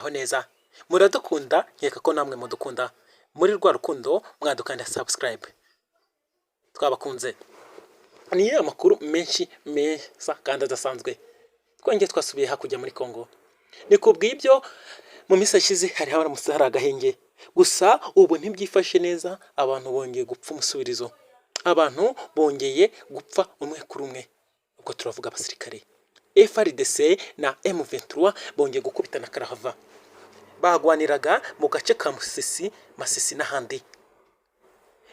aho neza muradukunda nkeka ko namwe mudukunda muri rwa rukundo mwadukanda subscribe twabakunze ni amakuru menshi meza kandi adasanzwe twongeye twasubiye hakujya muri Kongo ni kubw'ibyo mu minsi ishize hari haramutse hari agahenge gusa ubu ntibyifashe neza abantu bongeye gupfa umusubirizo abantu bongeye gupfa umwe kuri umwe ubwo turavuga abasirikare FARDC na M23 bongeye gukubitana karahava bagwaniraga mu gace ka Masisi n'ahandi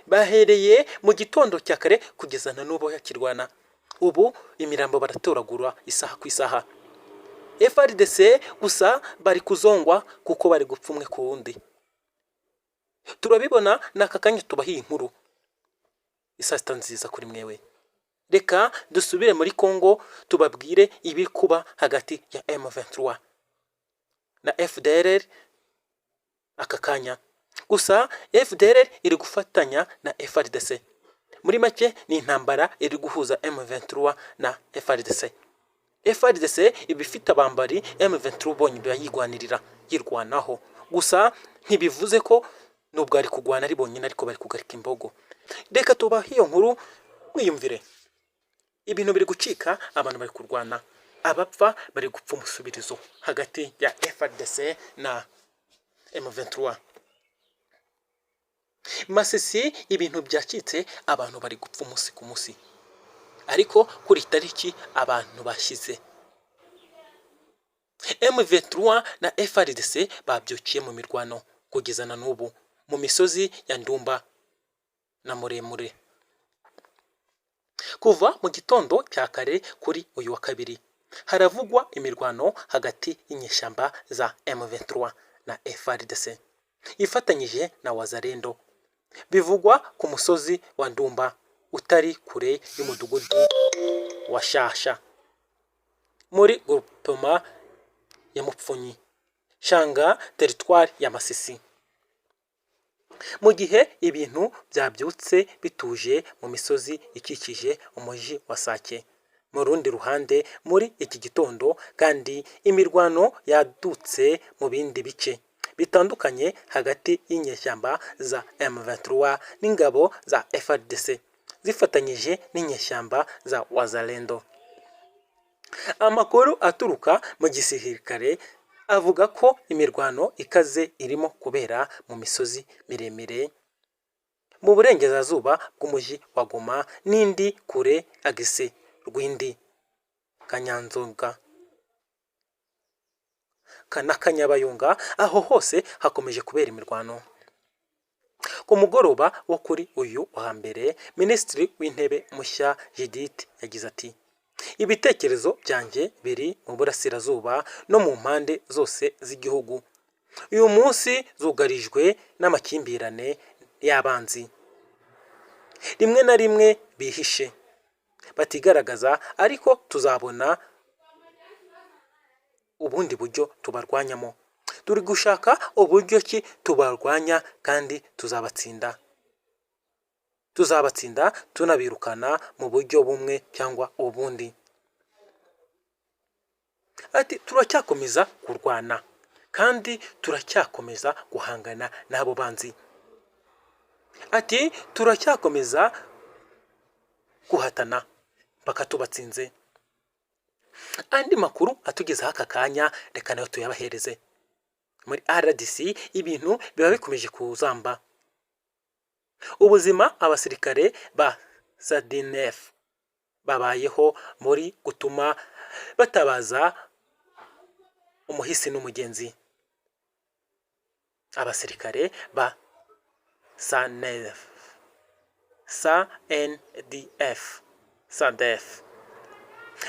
bahereye mu gitondo cya kare kugeza na n'ubu yakirwana ubu imirambo baratoragura isaha ku isaha FARDC gusa bari kuzongwa kuko bari gupfa umwe ku wundi turabibona n'aka kanya tubahiye inkuru isasta nziza kuri mwewe reka dusubire muri Kongo tubabwire ibi kuba hagati ya M23 na FDLR aka kanya gusa FDLR iri gufatanya na FARDC muri make ni intambara iri guhuza M23 na FARDC ibifite abambari M23 bonye bayigwanirira yirwanaho gusa ntibivuze ko nubwo ari kugwana ari bonyine ariko bari kugarika imbogo reka tuba hiyo nkuru mwiyumvire ibintu biri gucika abantu bari kurwana abapfa bari gupfa umusubirizo hagati ya FARDC na M23 Masisi ibintu byacitse abantu bari gupfa umunsi ku munsi ariko kuri tariki abantu bashize M23 na FARDC babyukiye mu mirwano kugeza na n'ubu mu misozi ya Ndumba na Muremure kuva mu gitondo cya kare kuri uyu wa kabiri haravugwa imirwano hagati y'inyeshyamba za M23 na FARDC ifatanyije na Wazalendo bivugwa ku musozi wa Ndumba utari kure y'umudugudu wa Shasha muri groupement ya Mupfunyi Shanga territoire ya Masisi mu gihe ibintu byabyutse bituje mu misozi ikikije umujyi wa Sake mu rundi ruhande muri iki gitondo kandi imirwano yadutse mu bindi bice bitandukanye hagati y'inyeshyamba za M23 n'ingabo za FARDC zifatanyije n'inyeshyamba za Wazalendo amakuru aturuka mu gisirikare avuga ko imirwano ikaze irimo kubera mu misozi miremire mu burengerazuba bw'umujyi wa Goma n'indi kure Agise Rwindi Kanyanzonga kana Kanyabayonga aho hose hakomeje kubera imirwano ku mugoroba wo kuri uyu wa mbere Minisitiri w'Intebe mushya Judith yagize ati ibitekerezo byanjye biri mu burasirazuba no mu mpande zose z'igihugu uyu munsi zugarijwe n'amakimbirane y'abanzi rimwe na rimwe bihishe batigaragaza ariko tuzabona ubundi buryo tubarwanyamo turi gushaka uburyo ki tubarwanya kandi tuzabatsinda tunabirukana mu buryo bumwe cyangwa ubundi ati turacyakomeza kurwana kandi turacyakomeza guhangana n'abo banzi ati turacyakomeza guhatana mpaka tubatsinze andi makuru atugezeho aka kanya reka nayo tuyabahereze muri RDC ibintu biba bikomeje kuzamba ubuzima abasirikare ba SADF babayeho muri gutuma batabaza umuhisi n'umugenzi abasirikare ba SADF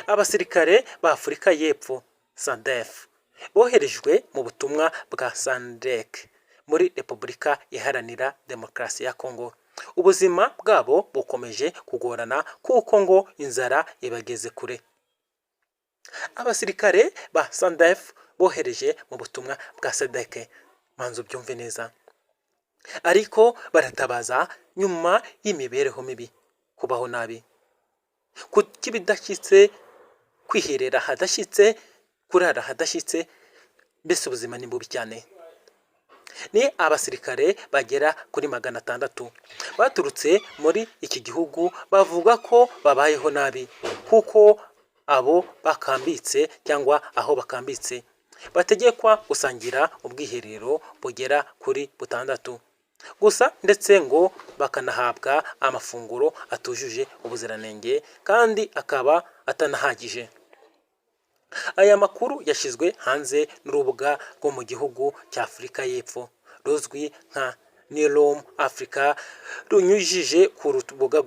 abasirikare ba Afurika y'Epfo SADF boherejwe mu butumwa bwa SADC muri Repubulika Iharanira Demokarasi ya Kongo ubuzima bwabo bukomeje kugorana kuko ngo inzara ibageze kure abasirikare ba SADF bohereje mu butumwa bwa SADC manzo byumve neza ariko baratabaza nyuma y'imibereho mibi kubaho nabi kukibidashyitse kwiherera hadashyitse kurara hadashyitse mbese ubuzima ni bubi cyane. Ni abasirikare bagera kuri 600 baturutse muri iki gihugu bavuga ko babayeho nabi kuko abo bakambitse cyangwa aho bakambitse bategekwa gusangira ubwiherero bugera kuri 6 gusa, ndetse ngo bakanahabwa amafunguro atujuje ubuziranenge kandi akaba atanahagije. Aya makuru yashyizwe hanze n'urubuga rwo mu gihugu cya Afurika y'Epfo ruzwi nka Nirom Africa runyujije ku rubuga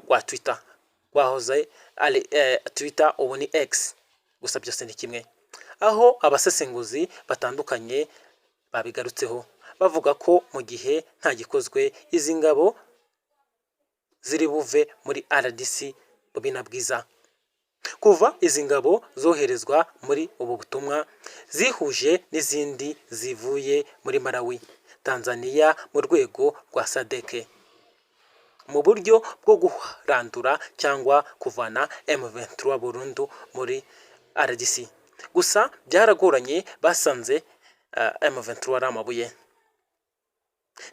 rwa Twitter rwahoze ari Twitter, ubu ni X, gusa byose ni kimwe, aho abasesenguzi batandukanye babigarutseho bavuga ko mu gihe nta gikozwe izi ngabo ziri buve muri RDC Bobina Bwiza. Kuva izi ngabo zoherezwa muri ubu butumwa zihuje n'izindi zivuye muri Malawi, Tanzania mu rwego rwa SADC mu buryo bwo kurandura cyangwa kuvana M23 burundu muri RDC. Gusa byaragoranye, basanze M23 ari amabuye,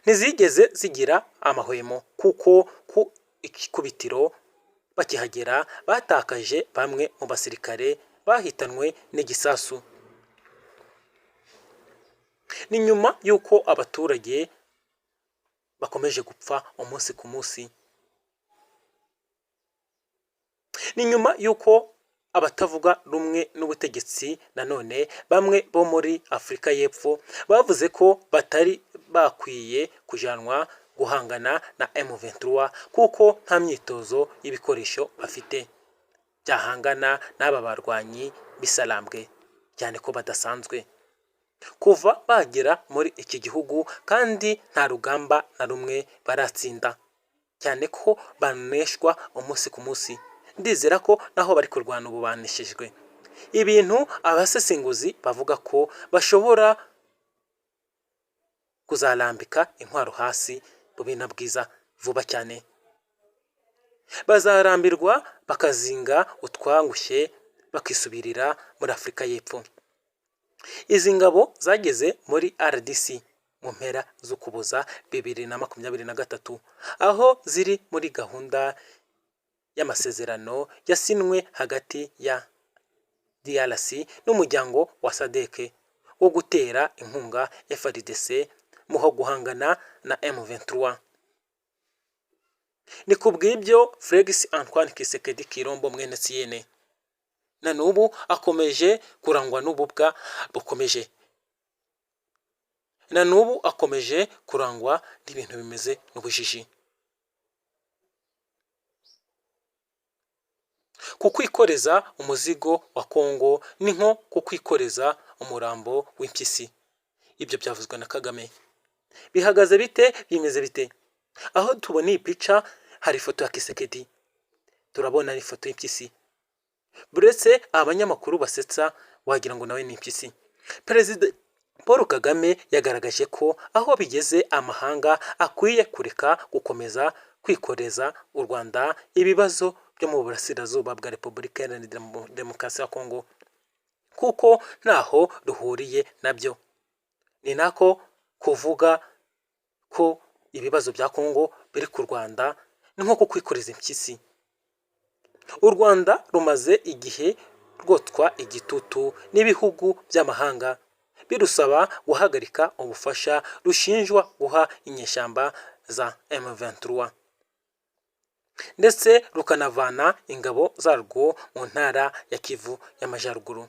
ntizigeze zigira amahwemo kuko ku ikubitiro bakihagera batakaje bamwe mu basirikare bahitanwe n'igisasu. Ni nyuma y'uko abaturage bakomeje gupfa umunsi ku munsi, ni nyuma y'uko abatavuga rumwe n'ubutegetsi nanone bamwe bo muri Afurika y'Epfo bavuze ko batari bakwiye kujanwa guhangana na M23 kuko nta myitozo y'ibikoresho bafite byahangana n'aba barwanyi bisalambwe, cyane ko badasanzwe kuva bagera muri iki gihugu kandi nta rugamba na rumwe baratsinda, cyane ko baneshwa umunsi ku munsi. Ndizera ko naho bari kurwana ubu baneshejwe, ibintu abasesenguzi bavuga ko bashobora kuzarambika intwaro hasi Bobina Bwiza vuba cyane, bazarambirwa bakazinga utwangushye bakisubirira muri Afurika y'Epfo. Izi ngabo zageze muri RDC mu mpera z'Ukuboza 2023 aho ziri muri gahunda y'amasezerano yasinwe hagati ya DRC n'umuryango wa SADC wo gutera inkunga FARDC mu guhangana na M23. Ni kubw'ibyo Felix Antoine Tshisekedi Tshilombo mwene Etienne na n'ubu akomeje kurangwa n'ububwa bukomeje, na n'ubu akomeje kurangwa n'ibintu bimeze n'ubujiji. Kukwikoreza umuzigo wa Kongo ni nko kukwikoreza umurambo w'impyisi. Ibyo byavuzwe na Kagame. Bihagaze bite? Bimeze bite? Aho tubona iyi pica hari ifoto ya Tshisekedi, turabona ifoto y'impyisi. Buretse abanyamakuru basetsa wagira ngo nawe ni impyisi. Perezida Paul Kagame yagaragaje ko aho bigeze amahanga akwiye kureka gukomeza kwikoreza u Rwanda ibibazo byo mu burasirazuba bwa Repubulika Iharanira Demokarasi ya Kongo kuko ntaho ruhuriye nabyo. Ni nako kuvuga ko ibibazo bya Kongo biri ku Rwanda ni nko kwikoreza impyisi. U Rwanda rumaze igihe rwotwa igitutu n'ibihugu by'amahanga birusaba guhagarika ubufasha rushinjwa guha inyeshyamba za M23 ndetse rukanavana ingabo zarwo mu ntara ya Kivu y'Amajyaruguru.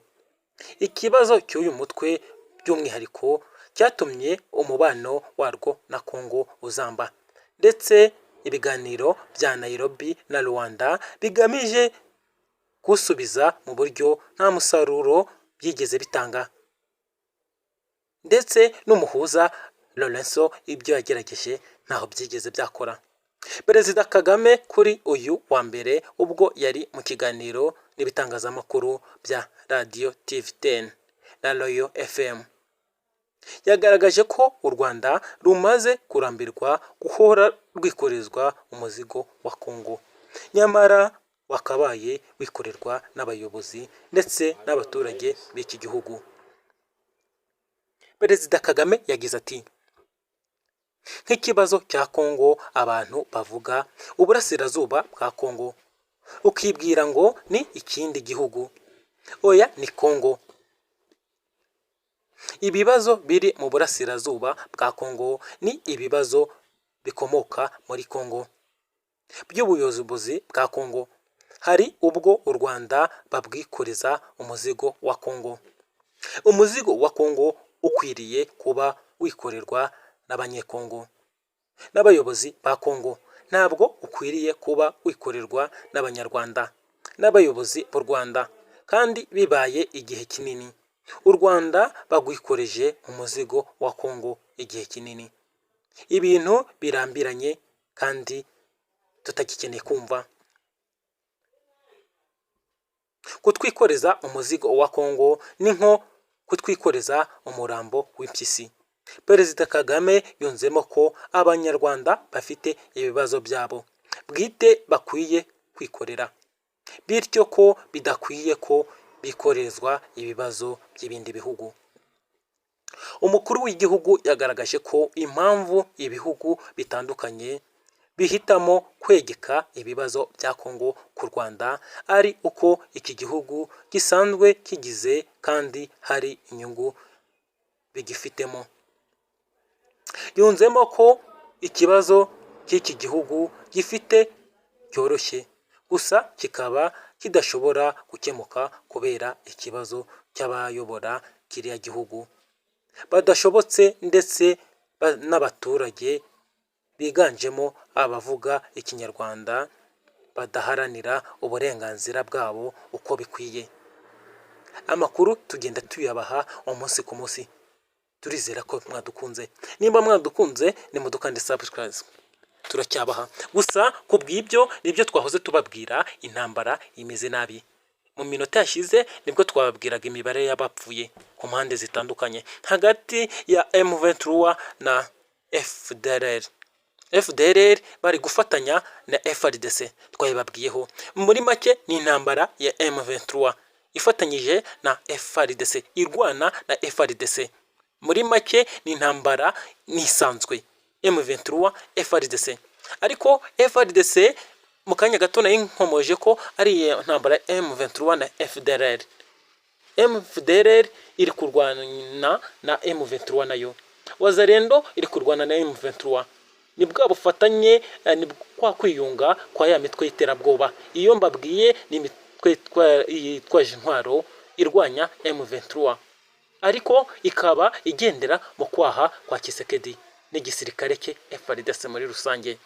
Ikibazo cy'uyu mutwe by'umwihariko cyatumye umubano warwo na Kongo uzamba, ndetse ibiganiro bya Nairobi na Rwanda bigamije gusubiza mu buryo nta musaruro byigeze bitanga, ndetse n'umuhuza Lorenzo ibyo yagerageje ntaho byigeze byakora. Perezida Kagame kuri uyu wa mbere ubwo yari mu kiganiro n'ibitangazamakuru bya Radio TV10 na Royal FM yagaragaje ko u Rwanda rumaze kurambirwa guhora rwikorezwa umuzigo wa Kongo, nyamara wakabaye wikorerwa n'abayobozi ndetse n'abaturage b'iki gihugu. Perezida Kagame yagize ati nk'ikibazo cya Kongo abantu bavuga uburasirazuba bwa Kongo ukibwira ngo ni ikindi gihugu, oya ni Kongo. Ibibazo biri mu burasirazuba bwa Kongo ni ibibazo bikomoka muri Kongo by'ubuyobozi bwa Kongo. Hari ubwo u Rwanda babwikoreza umuzigo wa Kongo. Umuzigo wa Kongo ukwiriye kuba wikorerwa n'abanyekongo n'abayobozi ba Kongo, ntabwo ukwiriye kuba wikorerwa n'abanyarwanda n'abayobozi b'u Rwanda, kandi bibaye igihe kinini u Rwanda bagwikoreje umuzigo wa Kongo igihe kinini. Ibintu birambiranye kandi tutagikeneye kumva. Kutwikoreza umuzigo wa Kongo ni nko kutwikoreza umurambo w'impyisi. Perezida Kagame yunzemo ko abanyarwanda bafite ibibazo byabo bwite bakwiye kwikorera, bityo ko bidakwiye ko bikorezwa ibibazo by'ibindi bihugu. Umukuru w'igihugu yagaragaje ko impamvu ibihugu bitandukanye bihitamo kwegeka ibibazo bya Kongo ku Rwanda ari uko iki gihugu gisanzwe kigize kandi hari inyungu bigifitemo. Yunzemo ko ikibazo cy'iki gihugu gifite cyoroshye, gusa kikaba kidashobora gukemuka kubera ikibazo cy'abayobora kiriya gihugu badashobotse, ndetse n'abaturage biganjemo abavuga ikinyarwanda badaharanira uburenganzira bwabo uko bikwiye. Amakuru tugenda tuyabaha umunsi ku munsi. Turizera ko mwadukunze. Nimba mwadukunze nimudukande subscribe, turacyabaha. Gusa ku bw'ibyo nibyo twahoze tubabwira, intambara imeze nabi. Mu minota yashize nibwo twababwiraga imibare y'abapfuye ku mpande zitandukanye hagati ya M23 na FDLR. FDLR bari gufatanya na FARDC, twabibabwiyeho. Muri make ni intambara ya M23 ifatanyije na FARDC, irwana na FARDC. Muri make ni intambara nisanzwe M23 FARDC, ariko FARDC mu kanya gato nayo nkomoje ko ari intambara M23 na FDLR. FDLR iri kurwana na M23 nayo. Wazalendo iri kurwana na M23. Ni bwa bufatanye, ni kwa kwiyunga kwa ya mitwe y'iterabwoba. Iyo mbabwiye ni imitwe yitwaje intwaro irwanya M23, ariko ikaba igendera mu kwaha kwa Tshisekedi n'igisirikare cye FARDC muri rusange.